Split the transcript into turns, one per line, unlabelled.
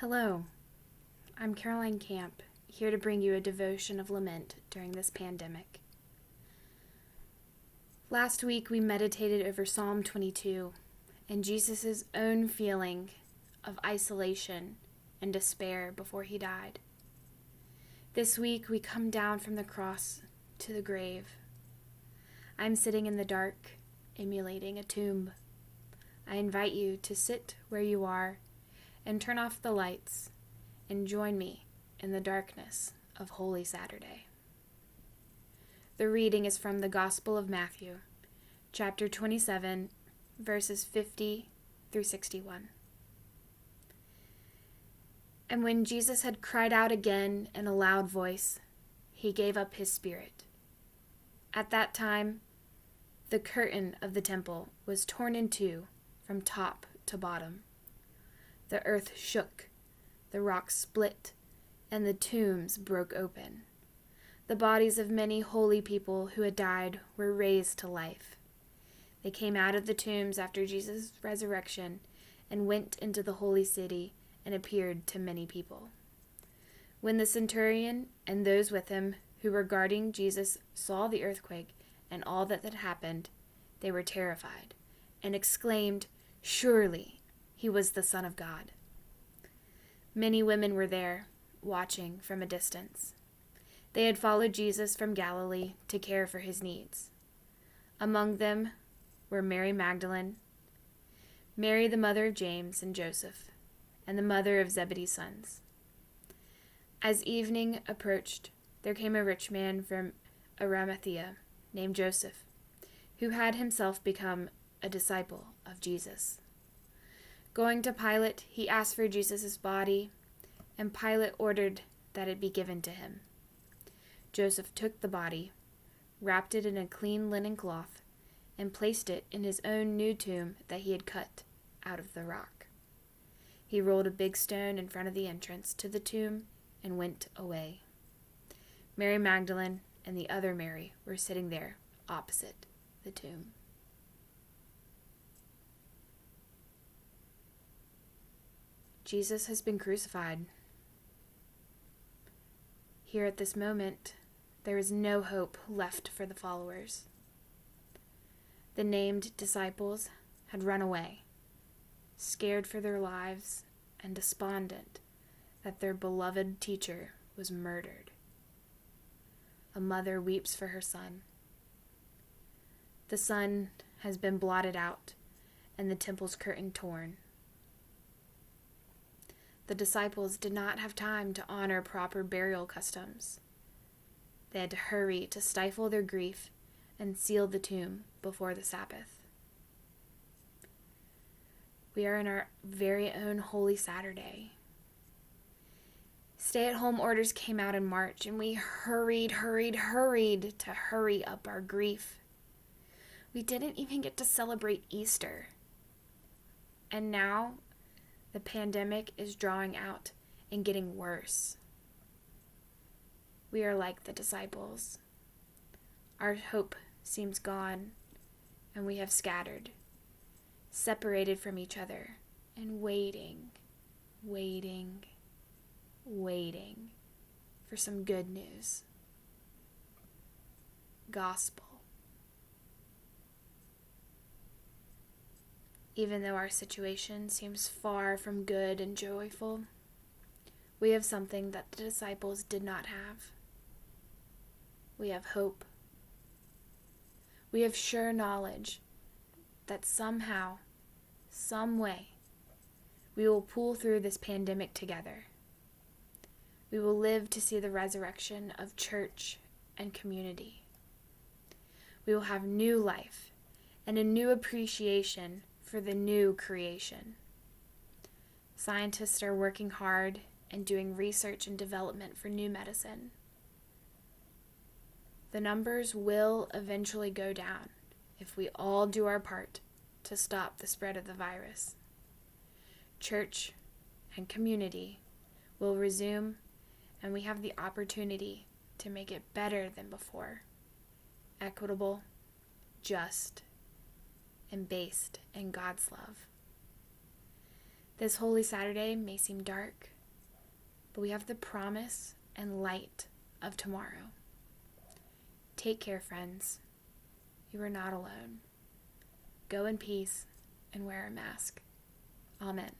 Hello, I'm Caroline Camp, here to bring you a devotion of lament during this pandemic. Last week we meditated over Psalm 22 and Jesus' own feeling of isolation and despair before he died. This week we come down from the cross to the grave. I'm sitting in the dark, emulating a tomb. I invite you to sit where you are and turn off the lights and join me in the darkness of Holy Saturday. The reading is from the Gospel of Matthew, chapter 27, verses 50 through 61. And when Jesus had cried out again in a loud voice, he gave up his spirit. At that time, the curtain of the temple was torn in two from top to bottom. The earth shook, the rocks split, and the tombs broke open. The bodies of many holy people who had died were raised to life. They came out of the tombs after Jesus' resurrection and went into the holy city and appeared to many people. When the centurion and those with him who were guarding Jesus saw the earthquake and all that had happened, they were terrified and exclaimed, "Surely he was the Son of God." Many women were there, watching from a distance. They had followed Jesus from Galilee to care for his needs. Among them were Mary Magdalene, Mary the mother of James and Joseph, and the mother of Zebedee's sons. As evening approached, there came a rich man from Arimathea named Joseph, who had himself become a disciple of Jesus. Going to Pilate, he asked for Jesus' body, and Pilate ordered that it be given to him. Joseph took the body, wrapped it in a clean linen cloth, and placed it in his own new tomb that he had cut out of the rock. He rolled a big stone in front of the entrance to the tomb and went away. Mary Magdalene and the other Mary were sitting there opposite the tomb. Jesus has been crucified. Here at this moment, there is no hope left for the followers. The named disciples had run away, scared for their lives and despondent that their beloved teacher was murdered. A mother weeps for her son. The sun has been blotted out and the temple's curtain torn. The disciples did not have time to honor proper burial customs. They had to hurry to stifle their grief and seal the tomb before the Sabbath. We are in our very own Holy Saturday. Stay-at-home orders came out in March, and we hurried to hurry up our grief. We didn't even get to celebrate Easter. And now, the pandemic is drawing out and getting worse. We are like the disciples. Our hope seems gone, and we have scattered, separated from each other, and waiting for some good news. Gospel. Even though our situation seems far from good and joyful, we have something that the disciples did not have. We have hope. We have sure knowledge that somehow, some way, we will pull through this pandemic together. We will live to see the resurrection of church and community. We will have new life and a new appreciation for the new creation. Scientists are working hard and doing research and development for new medicine. The numbers will eventually go down if we all do our part to stop the spread of the virus. Church and community will resume, and we have the opportunity to make it better than before. Equitable, just, and based in God's love. This Holy Saturday may seem dark but we have the promise and light of tomorrow. Take care, friends. You are not alone. Go in peace and wear a mask. Amen.